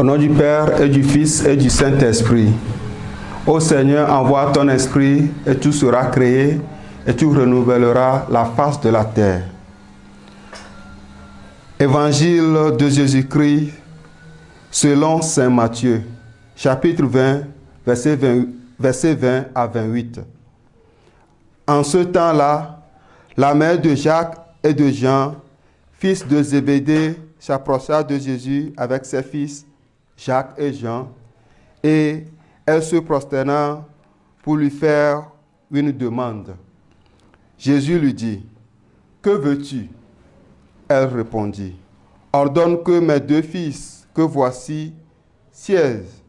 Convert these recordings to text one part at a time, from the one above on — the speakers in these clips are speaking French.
Au nom du Père et du Fils et du Saint-Esprit. Ô Seigneur, envoie ton esprit et tout sera créé et tu renouvelleras la face de la terre. Évangile de Jésus-Christ selon saint Matthieu, chapitre 20, versets 20 à 28. En ce temps-là, la mère de Jacques et de Jean, fils de Zébédée, s'approcha de Jésus avec ses fils Jacques et Jean, et elle se prosterna pour lui faire une demande. Jésus lui dit, « Que veux-tu » Elle répondit, « Ordonne que mes deux fils, que voici, siègent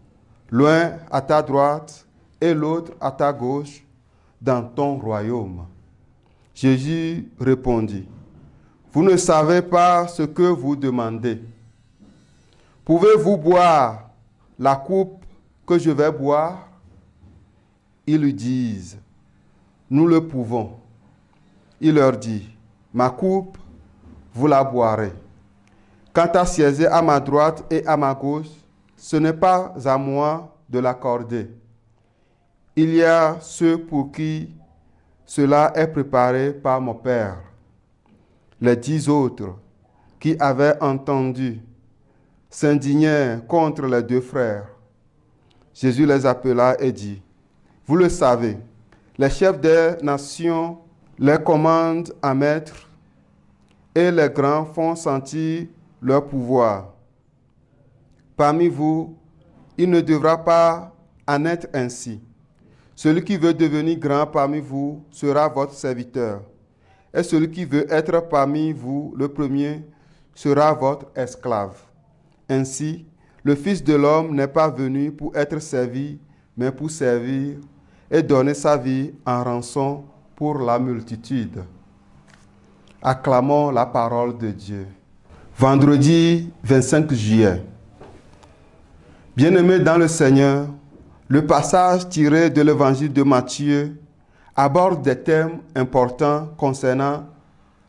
l'un à ta droite et l'autre à ta gauche, dans ton royaume. » Jésus répondit, « Vous ne savez pas ce que vous demandez. Pouvez-vous boire la coupe que je vais boire? » Ils lui disent, « Nous le pouvons. » Il leur dit, « Ma coupe, vous la boirez. Quant à siéger à ma droite et à ma gauche, ce n'est pas à moi de l'accorder. Il y a ceux pour qui cela est préparé par mon Père. » Les 10 autres qui avaient entendu s'indignèrent contre les deux frères. Jésus les appela et dit, « Vous le savez, les chefs des nations les commandent à maître et les grands font sentir leur pouvoir. Parmi vous, il ne devra pas en être ainsi. Celui qui veut devenir grand parmi vous sera votre serviteur, et celui qui veut être parmi vous le premier sera votre esclave. Ainsi, le Fils de l'homme n'est pas venu pour être servi, mais pour servir et donner sa vie en rançon pour la multitude. » Acclamons la parole de Dieu. Vendredi 25 juillet. Bien-aimés dans le Seigneur, le passage tiré de l'évangile de Matthieu aborde des thèmes importants concernant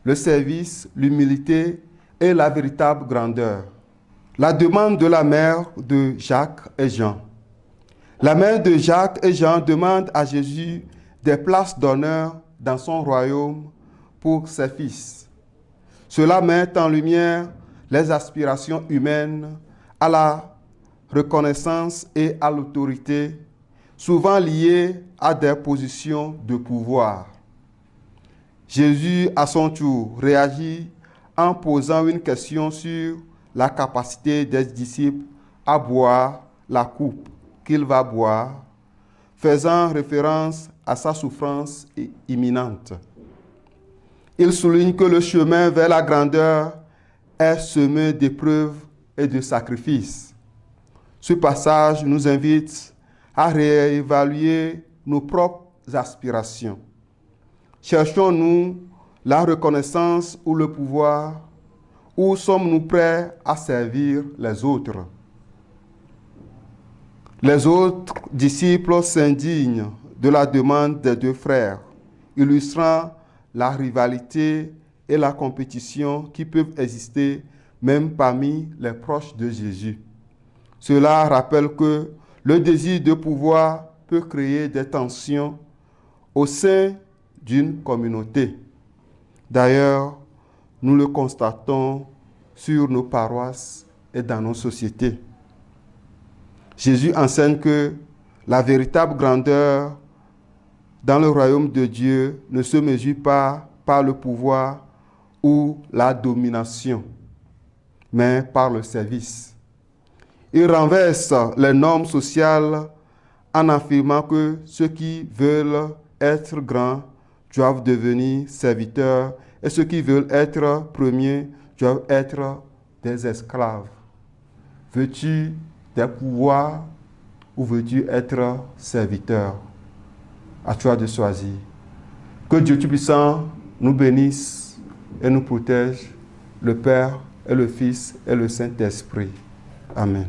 le service, l'humilité et la véritable grandeur. La demande de la mère de Jacques et Jean. La mère de Jacques et Jean demande à Jésus des places d'honneur dans son royaume pour ses fils. Cela met en lumière les aspirations humaines à la reconnaissance et à l'autorité, souvent liées à des positions de pouvoir. Jésus, à son tour, réagit en posant une question sur la capacité des disciples à boire la coupe qu'il va boire, faisant référence à sa souffrance imminente. Il souligne que le chemin vers la grandeur est semé d'épreuves et de sacrifices. Ce passage nous invite à réévaluer nos propres aspirations. Cherchons-nous la reconnaissance ou le pouvoir, ou sommes-nous prêts à servir les autres? Les autres disciples s'indignent de la demande des deux frères, illustrant la rivalité et la compétition qui peuvent exister même parmi les proches de Jésus. Cela rappelle que le désir de pouvoir peut créer des tensions au sein d'une communauté. D'ailleurs, nous le constatons sur nos paroisses et dans nos sociétés. Jésus enseigne que la véritable grandeur dans le royaume de Dieu ne se mesure pas par le pouvoir ou la domination, mais par le service. Il renverse les normes sociales en affirmant que ceux qui veulent être grands doivent devenir serviteurs et ceux qui veulent être premiers doivent être des esclaves. Veux-tu des pouvoirs ou veux-tu être serviteur? À toi de choisir. Que Dieu Tout-Puissant nous bénisse et nous protège, le Père et le Fils et le Saint-Esprit. Amen.